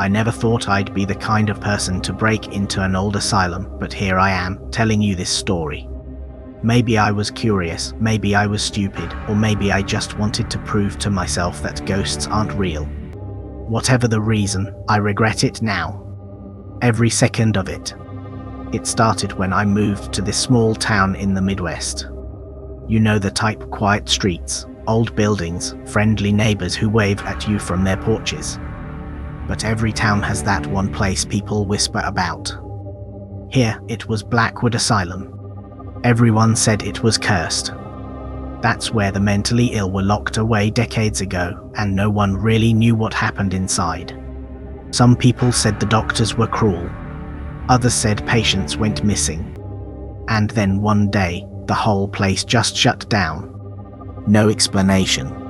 I never thought I'd be the kind of person to break into an old asylum, but here I am, telling you this story. Maybe I was curious, maybe I was stupid, or maybe I just wanted to prove to myself that ghosts aren't real. Whatever the reason, I regret it now. Every second of it. It started when I moved to this small town in the Midwest. You know the type: quiet streets, old buildings, friendly neighbors who wave at you from their porches. But every town has that one place people whisper about. Here, it was Blackwood Asylum. Everyone said it was cursed. That's where the mentally ill were locked away decades ago, and no one really knew what happened inside. Some people said the doctors were cruel. Others said patients went missing. And then one day, the whole place just shut down. No explanation.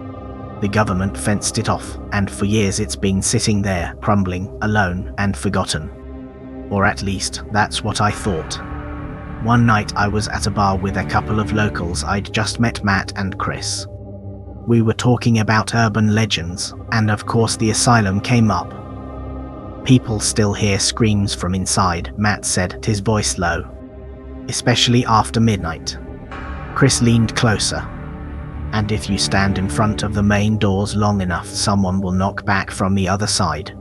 The government fenced it off, and for years it's been sitting there, crumbling, alone, and forgotten. Or at least, that's what I thought. One night I was at a bar with a couple of locals I'd just met, Matt and Chris. We were talking about urban legends, and of course the asylum came up. People still hear screams from inside, Matt said, his voice low. Especially after midnight. Chris leaned closer. And if you stand in front of the main doors long enough, someone will knock back from the other side.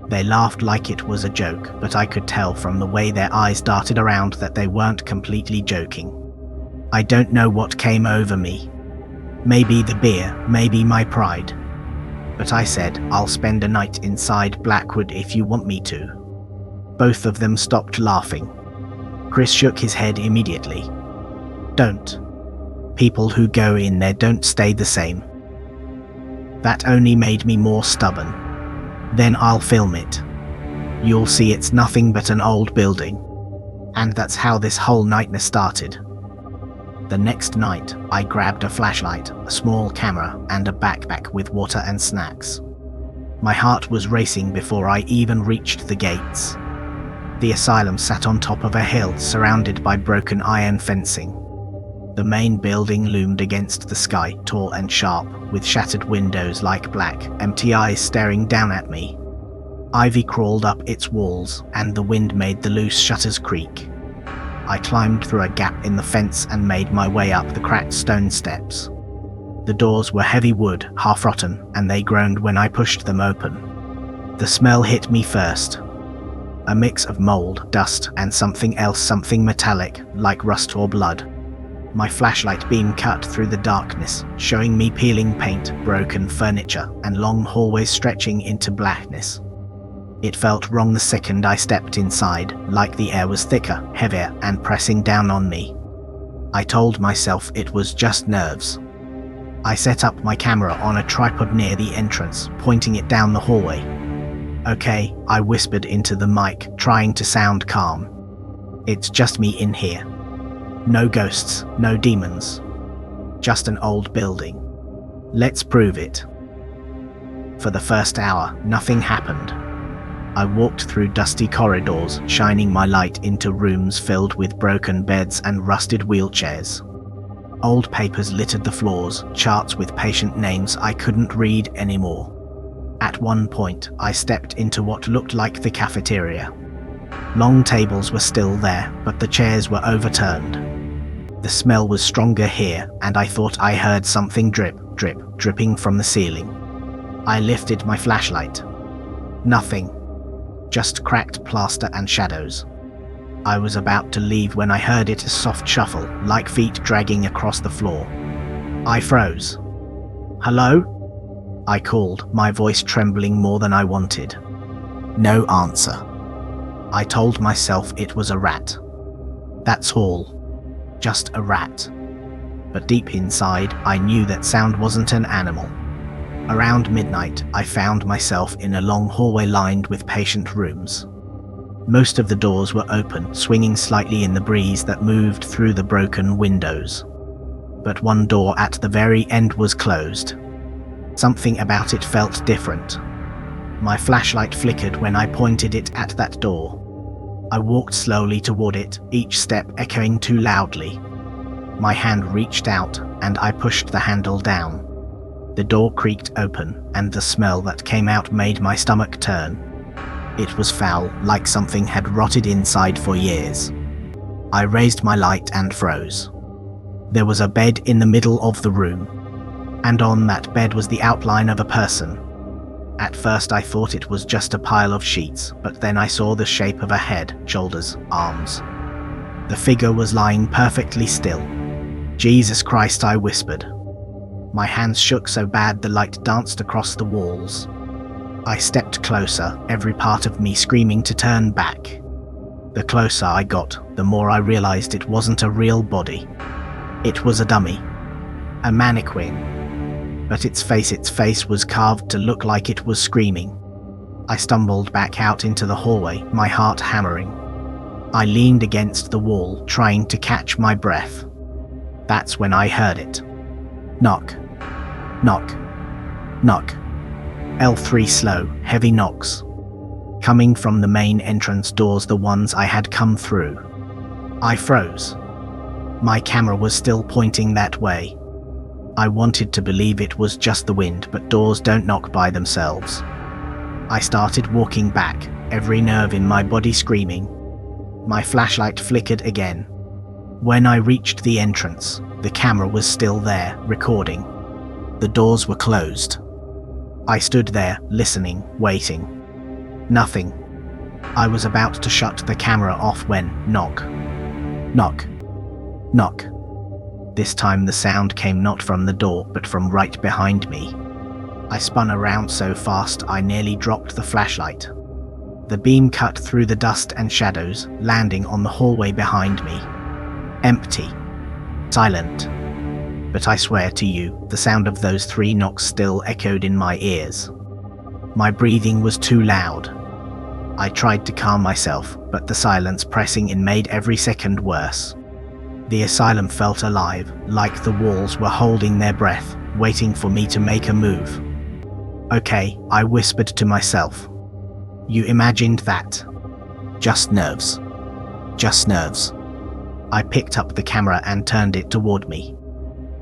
They laughed like it was a joke, but I could tell from the way their eyes darted around that they weren't completely joking. I don't know what came over me. Maybe the beer, maybe my pride. But I said, I'll spend a night inside Blackwood if you want me to. Both of them stopped laughing. Chris shook his head immediately. Don't. People who go in there don't stay the same. That only made me more stubborn. Then I'll film it. You'll see it's nothing but an old building. And that's how this whole nightmare started. The next night, I grabbed a flashlight, a small camera, and a backpack with water and snacks. My heart was racing before I even reached the gates. The asylum sat on top of a hill surrounded by broken iron fencing. The main building loomed against the sky, tall and sharp, with shattered windows like black, empty eyes staring down at me. Ivy crawled up its walls, and the wind made the loose shutters creak. I climbed through a gap in the fence and made my way up the cracked stone steps. The doors were heavy wood, half rotten, and they groaned when I pushed them open. The smell hit me first. A mix of mold, dust, and something else, something metallic, like rust or blood. My flashlight beam cut through the darkness, showing me peeling paint, broken furniture, and long hallways stretching into blackness. It felt wrong the second I stepped inside, like the air was thicker, heavier, and pressing down on me. I told myself it was just nerves. I set up my camera on a tripod near the entrance, pointing it down the hallway. Okay, I whispered into the mic, trying to sound calm. It's just me in here. No ghosts, no demons. Just an old building. Let's prove it. For the first hour, nothing happened. I walked through dusty corridors, shining my light into rooms filled with broken beds and rusted wheelchairs. Old papers littered the floors, charts with patient names I couldn't read anymore. At one point, I stepped into what looked like the cafeteria. Long tables were still there, but the chairs were overturned. The smell was stronger here, and I thought I heard something drip, drip, dripping from the ceiling. I lifted my flashlight. Nothing. Just cracked plaster and shadows. I was about to leave when I heard it, a soft shuffle, like feet dragging across the floor. I froze. Hello? I called, my voice trembling more than I wanted. No answer. I told myself it was a rat. That's all. Just a rat. But deep inside, I knew that sound wasn't an animal. Around midnight, I found myself in a long hallway lined with patient rooms. Most of the doors were open, swinging slightly in the breeze that moved through the broken windows. But one door at the very end was closed. Something about it felt different. My flashlight flickered when I pointed it at that door. I walked slowly toward it, each step echoing too loudly. My hand reached out, and I pushed the handle down. The door creaked open, and the smell that came out made my stomach turn. It was foul, like something had rotted inside for years. I raised my light and froze. There was a bed in the middle of the room, and on that bed was the outline of a person. At first I thought it was just a pile of sheets, but then I saw the shape of a head, shoulders, arms. The figure was lying perfectly still. "Jesus Christ," I whispered. My hands shook so bad the light danced across the walls. I stepped closer, every part of me screaming to turn back. The closer I got, the more I realized it wasn't a real body. It was a dummy. A mannequin. But its face was carved to look like it was screaming. I stumbled back out into the hallway, my heart hammering. I leaned against the wall, trying to catch my breath. That's when I heard it. Knock. Knock. Knock. L3 slow, heavy knocks. Coming from the main entrance doors, the ones I had come through. I froze. My camera was still pointing that way. I wanted to believe it was just the wind, but doors don't knock by themselves. I started walking back, every nerve in my body screaming. My flashlight flickered again. When I reached the entrance, the camera was still there, recording. The doors were closed. I stood there, listening, waiting. Nothing. I was about to shut the camera off when, knock. Knock. Knock. This time the sound came not from the door, but from right behind me. I spun around so fast I nearly dropped the flashlight. The beam cut through the dust and shadows, landing on the hallway behind me. Empty. Silent. But I swear to you, the sound of those 3 knocks still echoed in my ears. My breathing was too loud. I tried to calm myself, but the silence pressing in made every second worse. The asylum felt alive, like the walls were holding their breath, waiting for me to make a move. "Okay," I whispered to myself. "You imagined that. Just nerves. Just nerves." I picked up the camera and turned it toward me.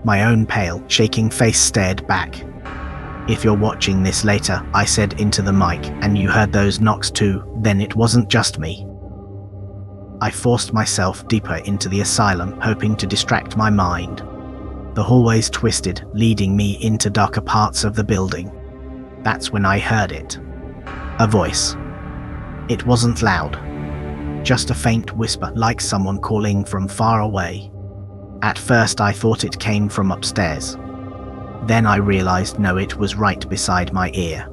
My own pale, shaking face stared back. "If you're watching this later," I said into the mic, "and you heard those knocks too, then it wasn't just me." I forced myself deeper into the asylum, hoping to distract my mind. The hallways twisted, leading me into darker parts of the building. That's when I heard it. A voice. It wasn't loud. Just a faint whisper, like someone calling from far away. At first I thought it came from upstairs. Then I realized no, it was right beside my ear.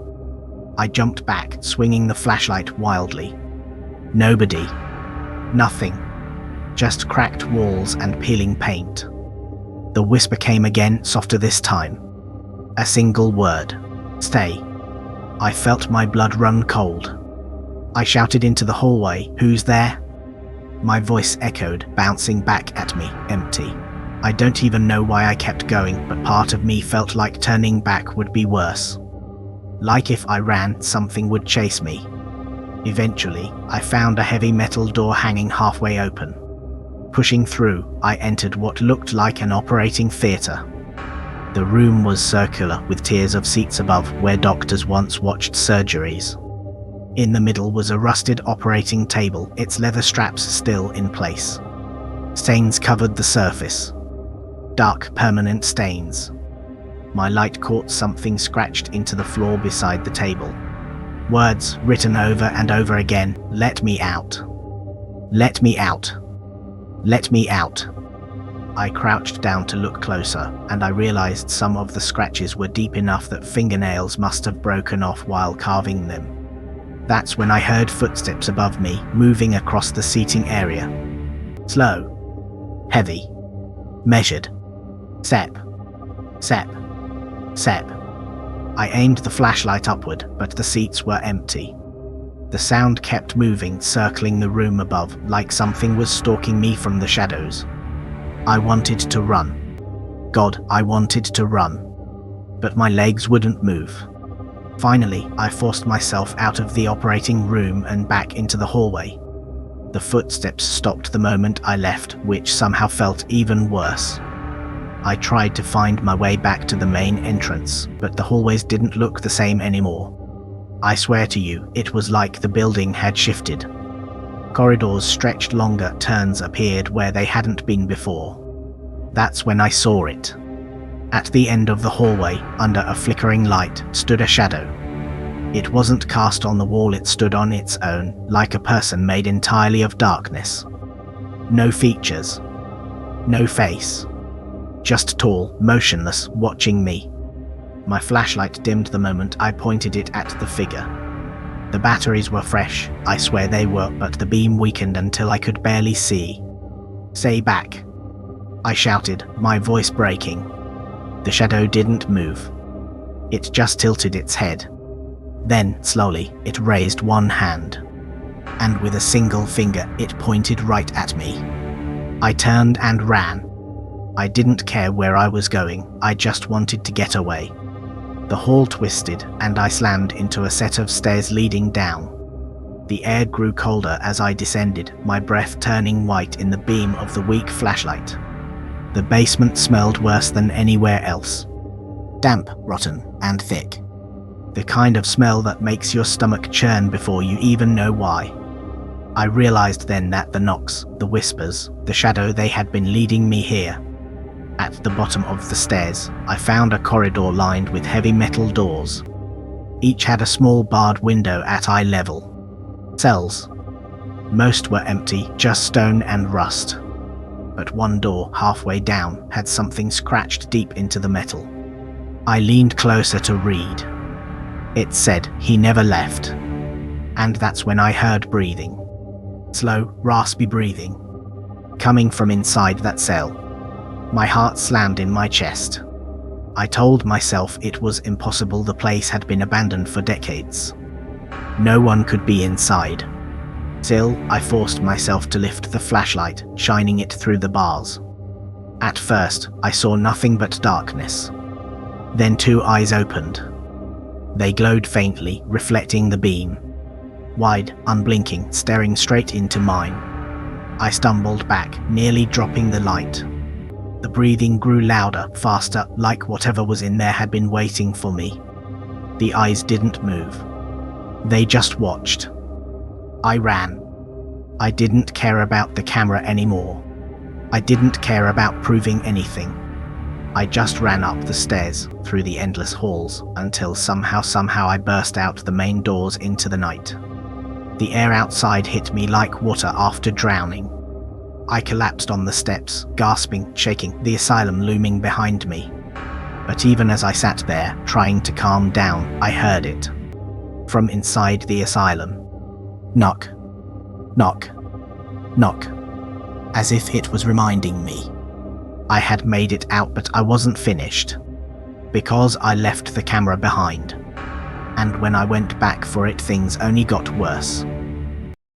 I jumped back, swinging the flashlight wildly. Nobody. Nothing. Just cracked walls and peeling paint. The whisper came again, softer this time. A single word. "Stay." I felt my blood run cold. I shouted into the hallway, "Who's there?" My voice echoed, bouncing back at me, empty. I don't even know why I kept going, but part of me felt like turning back would be worse. Like if I ran, something would chase me. Eventually, I found a heavy metal door hanging halfway open. Pushing through, I entered what looked like an operating theatre. The room was circular, with tiers of seats above, where doctors once watched surgeries. In the middle was a rusted operating table, its leather straps still in place. Stains covered the surface. Dark, permanent stains. My light caught something scratched into the floor beside the table. Words, written over and over again, "Let me out. Let me out. Let me out." I crouched down to look closer, and I realized some of the scratches were deep enough that fingernails must have broken off while carving them. That's when I heard footsteps above me, moving across the seating area. Slow. Heavy. Measured. Step. Step. Step. I aimed the flashlight upward, but the seats were empty. The sound kept moving, circling the room above, like something was stalking me from the shadows. I wanted to run. God, I wanted to run. But my legs wouldn't move. Finally, I forced myself out of the operating room and back into the hallway. The footsteps stopped the moment I left, which somehow felt even worse. I tried to find my way back to the main entrance, but the hallways didn't look the same anymore. I swear to you, it was like the building had shifted. Corridors stretched longer, turns appeared where they hadn't been before. That's when I saw it. At the end of the hallway, under a flickering light, stood a shadow. It wasn't cast on the wall, it stood on its own, like a person made entirely of darkness. No features. No face. Just tall, motionless, watching me. My flashlight dimmed the moment I pointed it at the figure. The batteries were fresh, I swear they were, but the beam weakened until I could barely see. "Say back," I shouted, my voice breaking. The shadow didn't move. It just tilted its head. Then, slowly, it raised one hand. And with a single finger, it pointed right at me. I turned and ran. I didn't care where I was going, I just wanted to get away. The hall twisted, and I slammed into a set of stairs leading down. The air grew colder as I descended, my breath turning white in the beam of the weak flashlight. The basement smelled worse than anywhere else. Damp, rotten, and thick. The kind of smell that makes your stomach churn before you even know why. I realized then that the knocks, the whispers, the shadow, they had been leading me here. At the bottom of the stairs, I found a corridor lined with heavy metal doors. Each had a small barred window at eye level. Cells. Most were empty, just stone and rust. But one door, halfway down, had something scratched deep into the metal. I leaned closer to read. It said, "He never left." And that's when I heard breathing. Slow, raspy breathing. Coming from inside that cell. My heart slammed in my chest. I told myself it was impossible, the place had been abandoned for decades. No one could be inside. Still, I forced myself to lift the flashlight, shining it through the bars. At first, I saw nothing but darkness. Then two eyes opened. They glowed faintly, reflecting the beam. Wide, unblinking, staring straight into mine. I stumbled back, nearly dropping the light. The breathing grew louder, faster, like whatever was in there had been waiting for me. The eyes didn't move. They just watched. I ran. I didn't care about the camera anymore. I didn't care about proving anything. I just ran up the stairs, through the endless halls, until somehow I burst out the main doors into the night. The air outside hit me like water after drowning. I collapsed on the steps, gasping, shaking, the asylum looming behind me. But even as I sat there, trying to calm down, I heard it. From inside the asylum. Knock. Knock. Knock. As if it was reminding me. I had made it out, but I wasn't finished. Because I left the camera behind. And when I went back for it, things only got worse.